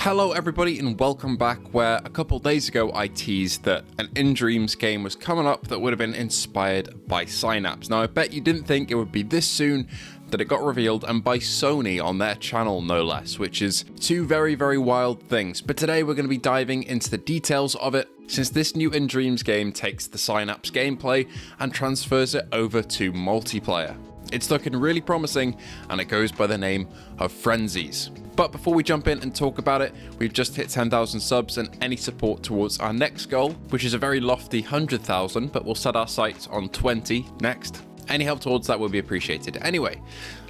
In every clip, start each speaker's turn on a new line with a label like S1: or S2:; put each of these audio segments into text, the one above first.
S1: Hello everybody and welcome back, where a couple days ago I teased that an In Dreams game was coming up that would have been inspired by Synapse. Now I bet you didn't think it would be this soon that it got revealed, and by Sony on their channel no less, which is two very wild things. But today we're going to be diving into the details of it, since this new In Dreams game takes the Synapse gameplay and transfers it over to multiplayer. It's looking really promising and it goes by the name of Frenzies. But before we jump in and talk about it, we've just hit 10,000 subs, and any support towards our next goal, which is a very lofty 100,000, but we'll set our sights on 20 next. Any help towards that will be appreciated. Anyway,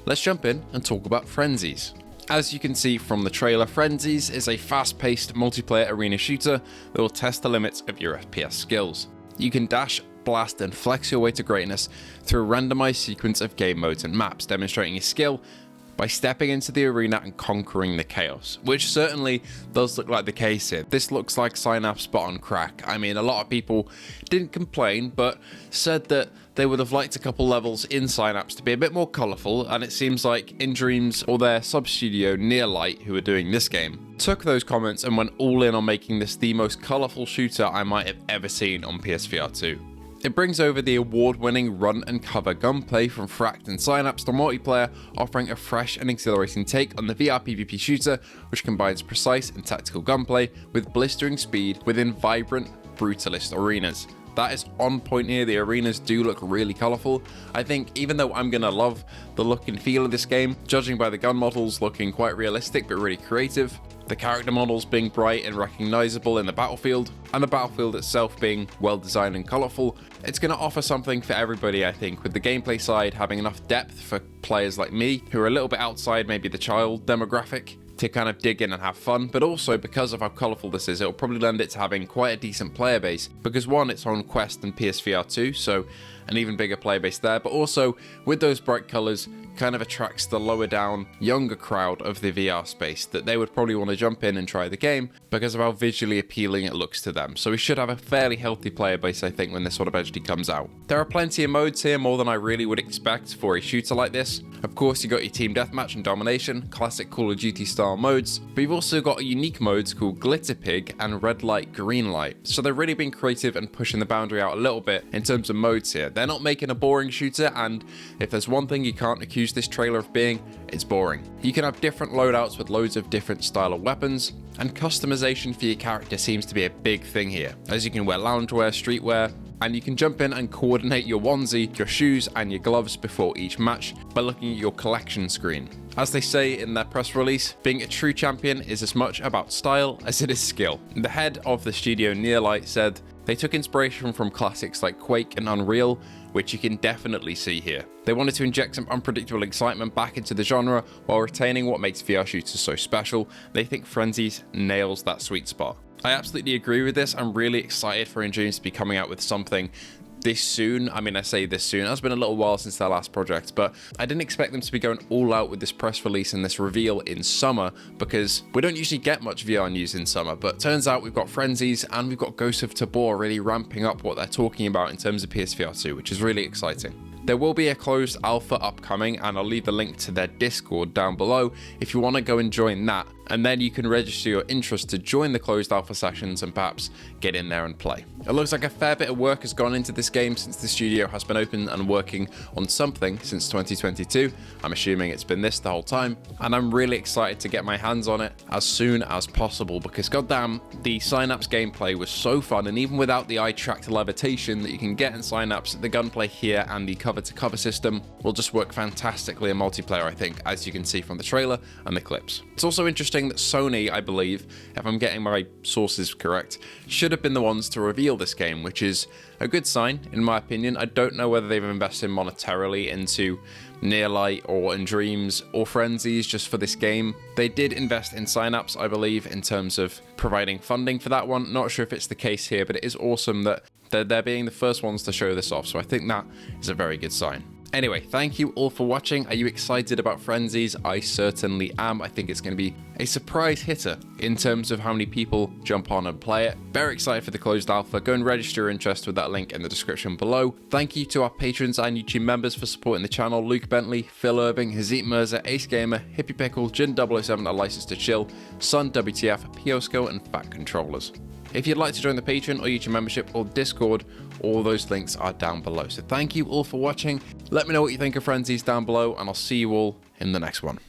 S1: let's jump in and talk about Frenzies. As you can see from the trailer, Frenzies is a fast-paced multiplayer arena shooter that will test the limits of your FPS skills. You can dash, blast and flex your way to greatness through a randomized sequence of game modes and maps, demonstrating your skill by stepping into the arena and conquering the chaos, which certainly does look like the case here. This looks like Synapse but on crack. I mean, a lot of people didn't complain, but said that they would have liked a couple levels in Synapse to be a bit more colourful, and it seems like In Dreams, or their sub-studio Nearlight, who are doing this game, took those comments and went all in on making this the most colourful shooter I might have ever seen on PSVR2. It brings over the award-winning run and cover gunplay from Fract and Synapse to multiplayer, offering a fresh and exhilarating take on the VR PvP shooter, which combines precise and tactical gunplay with blistering speed within vibrant, brutalist arenas. That is on point here. The arenas do look really colourful. I think even though I'm gonna love the look and feel of this game, judging by the gun models looking quite realistic but really creative, the character models being bright and recognisable in the battlefield, and the battlefield itself being well designed and colourful, it's going to offer something for everybody, I think, with the gameplay side having enough depth for players like me, who are a little bit outside maybe the child demographic, to kind of dig in and have fun. But also, because of how colourful this is, it'll probably lend it to having quite a decent player base, because one, it's on Quest and PSVR2, so an even bigger player base there, but also with those bright colours kind of attracts the lower down, younger crowd of the VR space, that they would probably want to jump in and try the game because of how visually appealing it looks to them. So we should have a fairly healthy player base, I think, when this sort of eventually comes out. There are plenty of modes here, more than I really would expect for a shooter like this. Of course, you got your team deathmatch and domination, classic Call of Duty style modes, but you've also got unique modes called Glitter Pig and Red Light, Green Light. So they're really being creative and pushing the boundary out a little bit in terms of modes here. They're not making a boring shooter, and if there's one thing you can't accuse this trailer of being, it's boring. You can have different loadouts with loads of different style of weapons, and customization for your character seems to be a big thing here, as you can wear loungewear, streetwear, and you can jump in and coordinate your onesie, your shoes and your gloves before each match by looking at your collection screen. As they say in their press release, being a true champion is as much about style as it is skill. The head of the studio Nearlight said they took inspiration from classics like Quake and Unreal, which you can definitely see here. They wanted to inject some unpredictable excitement back into the genre while retaining what makes VR shooters so special. They think Frenzies nails that sweet spot. I absolutely agree with this. I'm really excited for In Dreams to be coming out with something this soon. I mean, I say this soon. It's been a little while since their last project, but I didn't expect them to be going all out with this press release and this reveal in summer, because we don't usually get much VR news in summer. But turns out we've got Frenzies and we've got Ghost of Tabor really ramping up what they're talking about in terms of PSVR2, which is really exciting. There will be a closed alpha upcoming, and I'll leave the link to their Discord down below if you want to go and join that, and then you can register your interest to join the closed alpha sessions and perhaps get in there and play. It looks like a fair bit of work has gone into this game since the studio has been open and working on something since 2022. I'm assuming it's been this the whole time, and I'm really excited to get my hands on it as soon as possible, because goddamn, the Synapse gameplay was so fun, and even without the eye-tracked levitation that you can get in Synapse, the gunplay here and the cover-to-cover system will just work fantastically in multiplayer, I think, as you can see from the trailer and the clips. It's also interesting that Sony, I believe, if I'm getting my sources correct, should have been the ones to reveal this game, which is a good sign, in my opinion. I don't know whether they've invested monetarily into Nearlight or In Dreams or Frenzies just for this game. They did invest in Synapse, I believe, in terms of providing funding for that one. Not sure if it's the case here, but it is awesome that they're being the first ones to show this off, so I think that is a very good sign. Anyway, thank you all for watching. Are you excited about Frenzies? I certainly am. I think it's going to be a surprise hitter in terms of how many people jump on and play it. Very excited for the closed alpha. Go and register your interest with that link in the description below. Thank you to our patrons and YouTube members for supporting the channel. Luke Bentley, Phil Irving, Hazit Mirza, Ace Gamer, Hippie Pickle, Jin007, A License to Chill, Sun WTF, Piosko, and Fat Controllers. If you'd like to join the Patreon or YouTube membership or Discord, all those links are down below. So thank you all for watching. Let me know what you think of Frenzies down below, and I'll see you all in the next one.